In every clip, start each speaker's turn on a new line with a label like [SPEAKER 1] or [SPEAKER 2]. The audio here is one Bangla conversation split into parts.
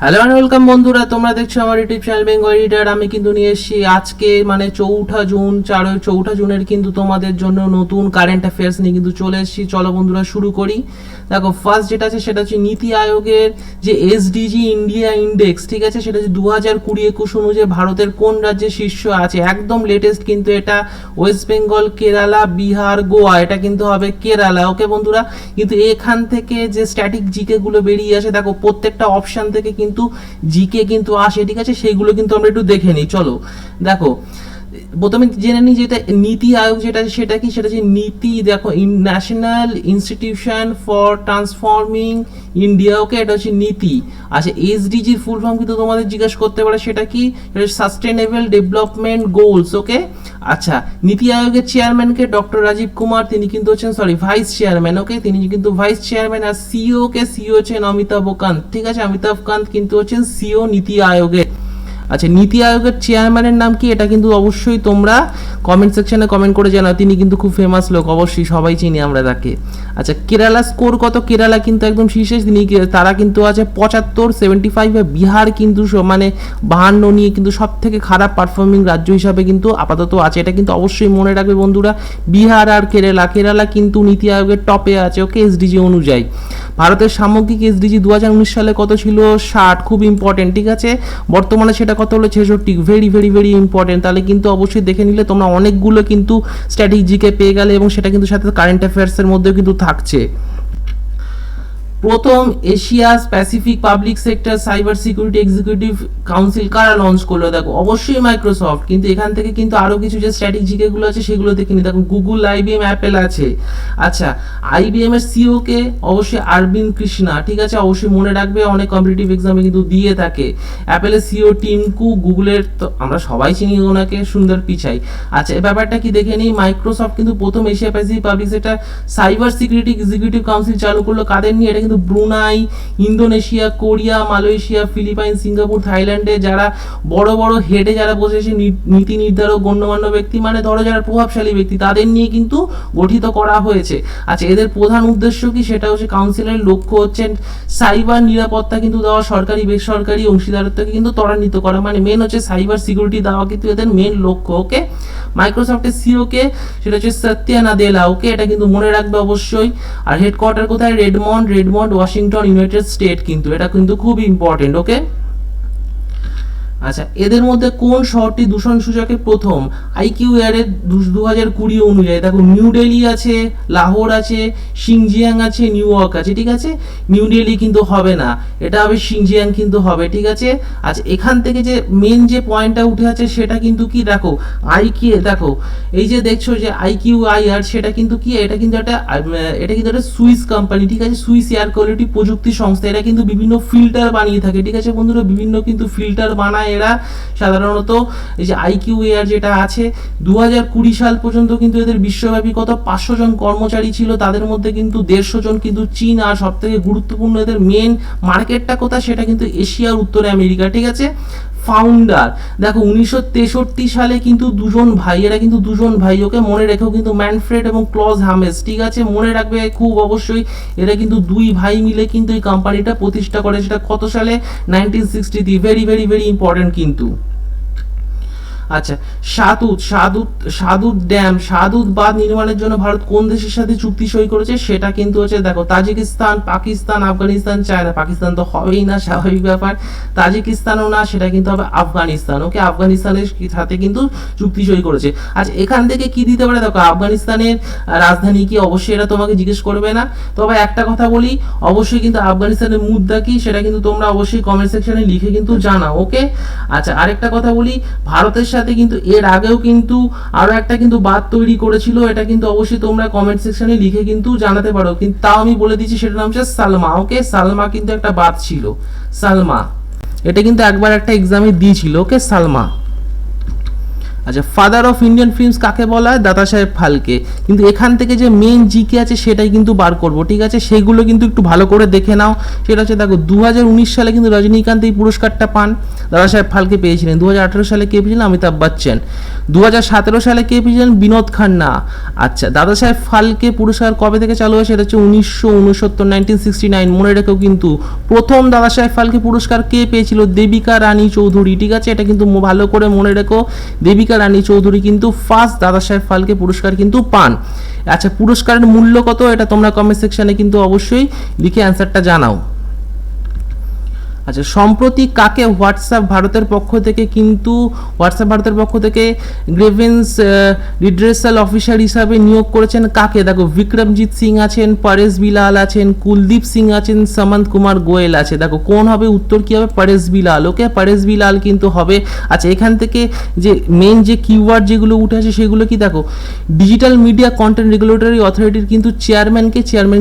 [SPEAKER 1] হ্যালো এন্ড ওয়েলকাম বন্ধুরা, তোমরা দেখছো আমার ইউটিউব চ্যানেল বেঙ্গল এডিটর। আমি কিন্তু নিয়ে এসেছি আজকে মানে 4ঠা জুনের কিন্তু তোমাদের জন্য নতুন কারেন্ট অ্যাফেয়ার্স নিয়ে কিন্তু চলে এসেছি। চলো বন্ধুরা শুরু করি। দেখো ফার্স্ট যেটা আছে সেটা হচ্ছে নীতি আয়োগের যে এসডিজি ইন্ডিয়া ইন্ডেক্স, ঠিক আছে, সেটা হচ্ছে 2020-21 অনুযায়ী ভারতের কোন রাজ্যে শীর্ষ আছে। একদম লেটেস্ট কিন্তু এটা ওয়েস্ট বেঙ্গল, কেরালা, বিহার, গোয়া, এটা কিন্তু হবে কেরালা। ওকে বন্ধুরা, কিন্তু এখান থেকে যে স্ট্যাটিক জিকে গুলো বেরিয়ে আসে, দেখো প্রত্যেকটা অপশন থেকে কিন্তু জিকে কিন্তু আসে, ঠিক আছে, সেইগুলো কিন্তু আমরা একটু দেখে নিই। চলো দেখো প্রথমে জেনে নিই যেটা নীতি আয়োগ যেটা সেটা কি, সেটা হচ্ছে নীতি, দেখো national institution for transforming India. Okay, এটা হচ্ছে নীতি। আচ্ছা, এসডিজির ফুল ফর্ম কিন্তু তোমাদের জিজ্ঞাসা করতে পারে, সেটা কি, এটা সাস্টেনেবল ডেভেলপমেন্ট গোলস। ওকে, আচ্ছা, নীতি আয়োগের চেয়ারম্যানকে ডক্টর রাজীব কুমার, তিনি কিন্তু হচ্ছেন ভাইস চেয়ারম্যান। ওকে, তিনি কিন্তু ভাইস চেয়ারম্যান। আর সিও হচ্ছেন অমিতাভ কান্ত, ঠিক আছে, অমিতাভ কান্ত কিন্তু হচ্ছেন সিও নীতি আয়োগের। আচ্ছা, নীতি আয়োগের চেয়ারম্যানের নাম কি, এটা কিন্তু অবশ্যই তোমরা কমেন্ট সেকশনে কমেন্ট করে জানাও। তিনি কিন্তু খুব ফেমাস লোক, অবশ্যই সবাই চিনি আমরা তাকে। আচ্ছা, কেরালা স্কোর কত? কেরালা কিন্তু একদম শীর্ষে, তারা কিন্তু আছে 75 আর বিহার কিন্তু মানে 52 নিয়ে কিন্তু সব থেকে খারাপ পারফর্মিং রাজ্য হিসাবে কিন্তু আপাতত আছে। এটা কিন্তু অবশ্যই মনে রাখবে বন্ধুরা, বিহার আর কেরালা কিন্তু নীতি আয়োগের টপে আছে। ওকে, এসডিজি অনুযায়ী ভারতের সামগ্রিক এসডিজি 2019 সালে কত ছিল? 60। খুব ইম্পর্টেন্ট, ঠিক আছে। বর্তমানে সেটা কত হলো? 66। Very very very important. তাহলে কিন্তু অবশ্যই দেখে নিলে তোমরা অনেকগুলো কিন্তু স্ট্র্যাটেজিকে পেয়ে গেলে, এবং সেটা কিন্তু সাথে কারেন্ট অ্যাফেয়ার্সের মধ্যেও কিন্তু থাকছে। প্রথম Asia Pacific public sector cyber security executive council কারা লঞ্চ করলো? দেখো অবশ্যই মাইক্রোসফট, কিন্তু এখান থেকে কিন্তু আরো কিছু যে স্ট্র্যাটেজিকে গুলো আছে সেগুলো দেখে নি। দেখো গুগল, আইবিএম, অ্যাপেল আছে। আচ্ছা, আইবিএম এর সিও কে অবশ্যই অরবিন্দ কৃষ্ণা, ঠিক আছে, অবশ্যই মনে রাখবে, অনেক কম্পিটিটিভ এক্সামে কিন্তু দিয়ে থাকে। অ্যাপেলের সিও টিম কুক, গুগলের তো আমরা সবাই চিনি ওনাকে, সুন্দর পিচাই। আচ্ছা, এই ব্যাপারটা কি দেখে নিই। মাইক্রোসফট কিন্তু প্রথম Asia Pacific public sector cyber security executive council চালু করলো। কাদের নিয়ে? এটা কিন্তু Brunei, Indonesia, Korea, Malaysia, Philippines, Singapore, থাইল্যান্ডে যারা বড় বড় হেডে যারা বসেছে, নীতি নির্ধারক, গণ্যমান্য ব্যক্তি, মানে ধরো যারা প্রভাবশালী ব্যক্তি, তাদের নিয়ে কিন্তু গঠিত করা হয়েছে। আচ্ছা, এদের প্রধান উদ্দেশ্য কি? সেটা হচ্ছে কাউন্সিলের লক্ষ্য হচ্ছে সাইবার নিরাপত্তা কিন্তু দেওয়া, সরকারি বেসরকারি অংশীদারত্বকে কিন্তু ত্বরান্বিত করা, মানে মেন হচ্ছে সাইবার সিকিউরিটি দেওয়া কিন্তু এদের মেন লক্ষ্য। ওকে, মাইক্রোসফটের সিও কে, সেটা হচ্ছে সত্যা নাদেলা। ওকে, এটা কিন্তু মনে রাখবে অবশ্যই। আর হেডকোয়ার্টার কোথায়? রেডমন্ড, ওয়াশিংটন, ইউনাইটেড স্টেট, কিন্তু এটা কিন্তু খুব ইম্পর্টেন্ট। ওকে, আচ্ছা, এদের মধ্যে কোন শহরটি দূষণ সূচকে প্রথম আইকিউ এর 2020 অনুযায়ী? দেখো নিউ দিল্লি আছে, লাহোর আছে, সিংজিয়াং আছে, নিউ ইয়র্ক আছে, ঠিক আছে। নিউ দিল্লি কিন্তু হবে না, এটা হবে সিংজিয়াং কিন্তু হবে, ঠিক আছে। আচ্ছা, এখান থেকে যে মেন যে পয়েন্টটা উঠে আছে সেটা কিন্তু কি, দেখো আইকিউ, দেখো এই যে দেখছো যে আইকিউ আর সেটা কিন্তু কি, এটা কিন্তু একটা সুইস কোম্পানি, ঠিক আছে, সুইস এয়ার কোয়ালিটি প্রযুক্তি সংস্থা। এরা কিন্তু বিভিন্ন ফিল্টার বানিয়ে থাকে, ঠিক আছে বন্ধুরা, বিভিন্ন কিন্তু ফিল্টার বানায় এরা সাধারণত। এই যে আইকিউ এয়ার যেটা আছে, 2020 সাল পর্যন্ত কিন্তু এদের বিশ্বব্যাপী কত 500 জন কর্মচারী ছিল, তাদের মধ্যে কিন্তু 150 জন কিন্তু চীন। আর সব থেকে গুরুত্বপূর্ণ এদের মেন মার্কেটটা কোথায়? সেটা কিন্তু এশিয়ার উত্তরে আমেরিকা, ঠিক আছে। ফাউন্ডার দেখো 1963 সালে কিন্তু দুজন ভাই, এরা কিন্তু দুজন ভাই। ওকে, মনে রেখেও কিন্তু ম্যানফ্রেড এবং ক্লজ হামেস, ঠিক আছে, মনে রাখবে খুব অবশ্যই। এরা কিন্তু দুই ভাই মিলে কিন্তু এই কোম্পানিটা প্রতিষ্ঠা করে, সেটা কত সালে? 1963। ভেরি ভেরি ভেরি ইম্পর্টেন্ট কিন্তু। আচ্ছা, শাহদুত বাঁধ নির্মাণের জন্য ভারত কোন দেশের সাথে চুক্তি সই করেছে? সেটা কিন্তু হচ্ছে দেখো তাজিকিস্তান, পাকিস্তান, আফগানিস্তান, চায়না। পাকিস্তান তো হবেই না, স্বাভাবিক ব্যাপার। তাজিকিস্তানও না, সেটা কিন্তু হবে আফগানিস্তান। ওকে, আফগানিস্তানের সাথে কিন্তু চুক্তি সই করেছে। আচ্ছা, এখান থেকে কি দিতে পারে? দেখো আফগানিস্তানের রাজধানী কি, অবশ্যই এটা তোমাকে জিজ্ঞেস করবে না। তবে একটা কথা বলি, অবশ্যই কিন্তু আফগানিস্তানের মুদ্রা কি, সেটা কিন্তু তোমরা অবশ্যই কমেন্ট সেকশনে লিখে কিন্তু জানাও। ওকে, আচ্ছা, আরেকটা কথা বলি, ভারতের সাথে কিন্তু এর আগেও কিন্তু আরো একটা কিন্তু বাদ তৈরি করেছিল, এটা কিন্তু অবশ্যই তোমরা কমেন্ট সেকশনে লিখে কিন্তু জানাতে পারো, কিন্তু তাও আমি বলে দিচ্ছি, সেটার নাম হচ্ছে সালমা। ওকে, সালমা কিন্তু একটা বাদ ছিল, সালমা, এটা কিন্তু একবার একটা এক্সামে দিয়েছিল। ওকে, সালমা। আচ্ছা, ফাদার অফ ইন্ডিয়ান ফিল্মস কাকে বলা হয়? দাদা সাহেব ফালকে। কিন্তু এখান থেকে যে মেন জিকে আছে সেটাই কিন্তু বার করব, ঠিক আছে? সেগুলো কিন্তু একটু ভালো করে দেখে নাও। সেটা হচ্ছে দেখো 2019 সালে কিন্তু রজনীকান্ত এই পুরস্কারটা পান, দাদা সাহেব ফালকে পেয়েছিলেন। 2018 সালে কে পেয়েছিলেন? অমিতাভ বচ্চন। 2017 সালে কে পেয়েছিলেন? বিনোদ খান্না। আচ্ছা, দাদা সাহেব ফালকে পুরস্কার কবে থেকে চালু হয়? সেটা হচ্ছে 1969 মনে রেখেও কিন্তু। প্রথম দাদা সাহেব ফালকে পুরস্কার কে পেয়েছিল? দেবিকা রানী চৌধুরী, ঠিক আছে? এটা কিন্তু ভালো করে মনে রেখো, দেবিকা রানী চৌধুরী কিন্তু ফার্স্ট দাদা সাহেব ফালকে পুরস্কার কিন্তু পান। আচ্ছা, পুরস্কারের মূল্য কত এটা তোমরা কমেন্ট সেকশনে কিন্তু অবশ্যই লিখে অ্যান্সারটা জানাও। আচ্ছা, সম্প্রতি কাকে হোয়াটসঅ্যাপ ভারতের পক্ষ থেকে গ্রেভেন্স রিড্রেসাল অফিসার হিসাবে নিয়োগ করেছেন? কাকে? দেখো বিক্রমজিৎ সিং আছেন, পরেশ বিলাল আছেন, কুলদীপ সিং আছেন, সামন্ত কুমার গোয়েল আছে। দেখো কোন হবে? উত্তর কি হবে? পরেশ বিলাল। ওকে, পরেশ বিলাল কিন্তু হবে। আচ্ছা, এখান থেকে যে মেন যে কিওয়ার্ড যেগুলো উঠে আসে সেগুলো কি? দেখো ডিজিটাল মিডিয়া কন্টেন্ট রেগুলেটরি অথরিটির কিন্তু চেয়ারম্যান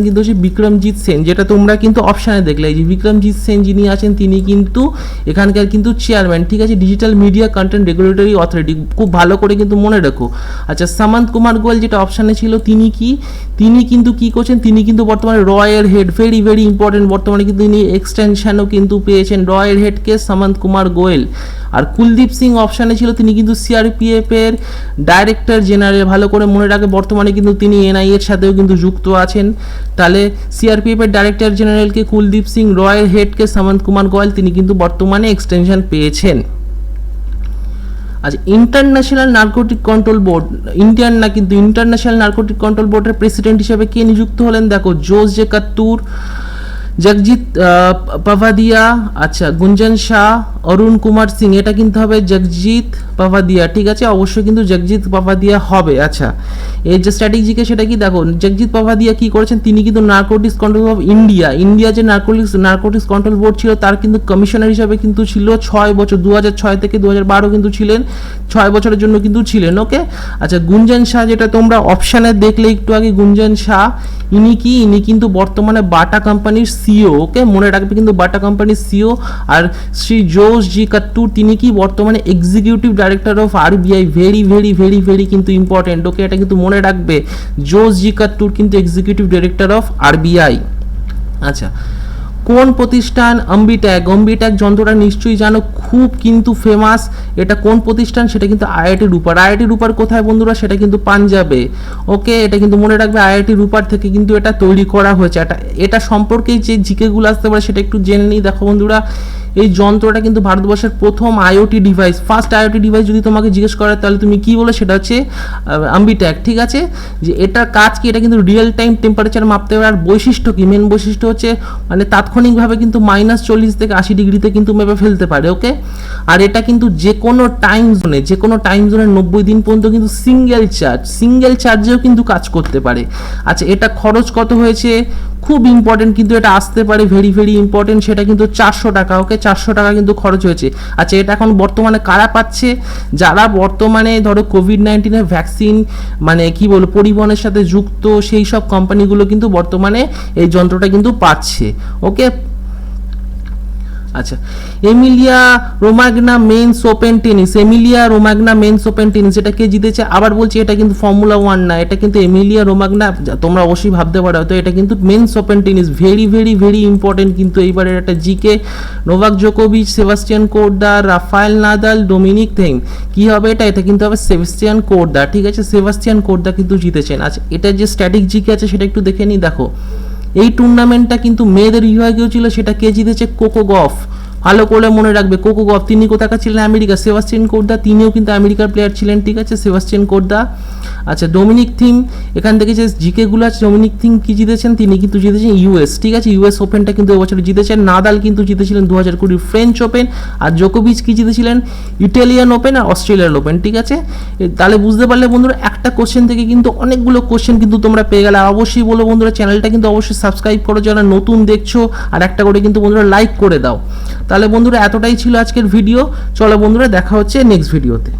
[SPEAKER 1] কিন্তু হচ্ছে বিক্রমজিৎ সেন, যেটা তোমরা কিন্তু অপশানে দেখলে। এই যে বিক্রমজিৎ সেন যিনি আছেন তিনি কিন্তু এখানকার কিন্তু চেয়ারম্যান, ঠিক আছে? Digital media content regulatory authority, খুব ভালো করে কিন্তু মনে রাখো। আচ্ছা, সামন্ত কুমার গোয়েল যেটা অপশানে ছিল তিনি কিন্তু কি করছেন? তিনি কিন্তু বর্তমানে রয়ের হেড, ভেরি ভেরি ইম্পর্টেন্ট, বর্তমানে কিন্তু তিনি এক্সটেনশনও কিন্তু পেয়েছেন, রয়ের হেডকে সামন্ত কুমার গোয়েল। আর কুলদীপ সিং অপশানে ছিল, তিনি কিন্তু সিআরপিএফ এর ডাইরেক্টর জেনারেল, ভালো করে মনে রাখে। বর্তমানে কিন্তু তিনি এনআই এর সাথেও কিন্তু যুক্ত আছেন। তাহলে সিআরপিএফ এর ডাইরেক্টর জেনারেলকে কুলদীপ সিং, রয়ের হেডকে সামন্ত কুমার গোয়েল, তিনি কিন্তু বর্তমানে এক্সটেনশন পেয়েছেন। আচ্ছা, international narcotic control board, international narcotic control বোর্ডের প্রেসিডেন্ট হিসেবে কে নিযুক্ত হলেন? দেখো জোস জে কাত্তুর, জগজিৎ পাভাদিয়া, আচ্ছা গুঞ্জন শাহ, অরুণ কুমার সিং। এটা কিন্তু হবে জগজিৎ পাভাদিয়া, ঠিক আছে? অবশ্যই কিন্তু জগজিৎ পাভাদিয়া হবে। আচ্ছা, এই যে স্ট্র্যাটেজিকে সেটা কি? দেখো জগজিৎ পাভাদিয়া কি করেছেন? তিনি কিন্তু নার্কোটিক্স কন্ট্রোল অফ ইন্ডিয়া যে নার্কোটিক্স কন্ট্রোল বোর্ড ছিল তার কিন্তু কমিশনার হিসাবে কিন্তু ছিল 6 বছর, 2006 থেকে 2012 কিন্তু ছিলেন, 6 বছরের জন্য কিন্তু ছিলেন। ওকে, আচ্ছা গুঞ্জন শাহ যেটা তোমরা অপশানে দেখলে একটু আগে, গুঞ্জন শাহ ইনি কিন্তু বর্তমানে বাটা কোম্পানির সিও। ওকে, মনে রাখবে কিন্তু বাটা কোম্পানির সিও। আর শ্রী জোস জি কাত্তুর তিনি কি বর্তমানে executive director of RBI, very very very very কিন্তু ইম্পর্টেন্ট। ওকে, এটা কিন্তু মনে রাখবে, জোস জি কাত্তুর কিন্তু এক্সিকিউটিভ ডাইরেক্টর অফ আরবিআই। আচ্ছা, কোন প্রতিষ্ঠান অম্বিট্যাক যন্ত্রটা নিশ্চয়ই জানো, খুব কিন্তু ফেমাস। এটা কোন প্রতিষ্ঠান? সেটা কিন্তু আইআইটি রূপার কোথায় বন্ধুরা? সেটা কিন্তু পাঞ্জাবে। ওকে, এটা কিন্তু মনে রাখবে, আইআইটি রূপার থেকে কিন্তু এটা তৈরি করা হয়েছে। এটা সম্পর্কে যে জিকেগুলো আসতে পারে সেটা একটু জেনে নিই। দেখো বন্ধুরা, এই যন্ত্রটা কিন্তু ভারতবর্ষের প্রথম IoT device, first IoT device যদি তোমাকে জিজ্ঞেস করে তাহলে তুমি কি বলো? সেটা হচ্ছে অম্বিট্যাক, ঠিক আছে? যে এটার কাজ কি? এটা কিন্তু রিয়েল টাইম টেম্পারেচার মাপতে পারে। আর বৈশিষ্ট্য কি? মেন বৈশিষ্ট্য হচ্ছে মানে তাৎক্ষণিকভাবে কিন্তু -40 থেকে 80 ডিগ্রিতে কিন্তু মেপে ফেলতে পারে। ওকে, আর এটা কিন্তু যে কোনো টাইম জোনে 90 দিন পর্যন্ত কিন্তু সিঙ্গেল চার্জেও কিন্তু কাজ করতে পারে। আচ্ছা, এটা খরচ কত হয়েছে? খুব ইম্পর্টেন্ট কিন্তু এটা আসতে পারে, ভেরি ভেরি ইম্পর্টেন্ট। সেটা কিন্তু 400 টাকা। ওকে, 400 টাকা কিন্তু খরচ হয়েছে। আচ্ছা, এটা এখন বর্তমানে কারা পাচ্ছে? যারা বর্তমানে ধরো কোভিড-19 ভ্যাকসিন মানে কি বলবো পরিবহনের সাথে যুক্ত সেই সব কোম্পানিগুলো কিন্তু বর্তমানে এই যন্ত্রটা কিন্তু পাচ্ছে। ওকে, আচ্ছা, এমিলিয়া রোমাগনা মেন্স ওপেন টেনিস, এটা কে জিতেছে? আবার বলছি, এটা কিন্তু ফর্মুলা 1 না, এটা কিন্তু এমিলিয়া রোমাগনা। তোমরা অবশ্যই ভাবতে পারো তো এটা কিন্তু men's open tennis, very very very important কিন্তু এইবারের একটা জিকে। নোভাক জোকোভিচ, Sebastian Korda, Rafael Nadal, Dominic Thiem. কি হবে এটা কিন্তু হবে সেবাস্টিয়ান কোর্দা, ঠিক আছে? সেবাস্টিয়ান কোর্দা কিন্তু জিতেছেন। আচ্ছা, এটা যে স্ট্যাটিক জিকে আছে সেটা একটু দেখে নিই। দেখো এই টুর্নামেন্টটা কিন্তু মেয়েদের বিভাগেও ছিল, সেটা কে জিতেছে? কোকো গফ। ভালো করে মনে রাখবে, কোকো গফ। তিনি কোথাকার ছিলেন? আমেরিকা। সেবাস্টিয়ান কোর্দা তিনিও কিন্তু আমেরিকার প্লেয়ার ছিলেন, ঠিক আছে? Sebastian Korda. আচ্ছা, ডোমিনিক থিম, এখান থেকে যে জিকেগুলো আছে, ডোমিনিক থিম কি জিতেছেন? তিনি কিন্তু জিতেছেন ইউএস, ঠিক আছে? ইউএস ওপেনটা কিন্তু এবছর জিতেছেন। নাদাল কিন্তু জিতেছিলেন 2020 ফ্রেঞ্চ ওপেন। আর জোকোভিচ কি জিতেছিলেন? ইটালিয়ান ওপেন আর অস্ট্রেলিয়ান ওপেন, ঠিক আছে? তাহলে বুঝতে পারলে বন্ধুরা, একটা কোশ্চেন থেকে কিন্তু অনেকগুলো কোশ্চেন কিন্তু তোমরা পেয়ে গেলে। অবশ্যই বলো বন্ধুরা, চ্যানেলটা কিন্তু অবশ্যই সাবস্ক্রাইব করো যারা নতুন দেখছো, আর একটা করে কিন্তু বন্ধুরা লাইক করে দাও। তাহলে বন্ধুরা, এতটাই ছিল আজকের ভিডিও। চলো বন্ধুরা, দেখা হচ্ছে নেক্সট ভিডিওতে।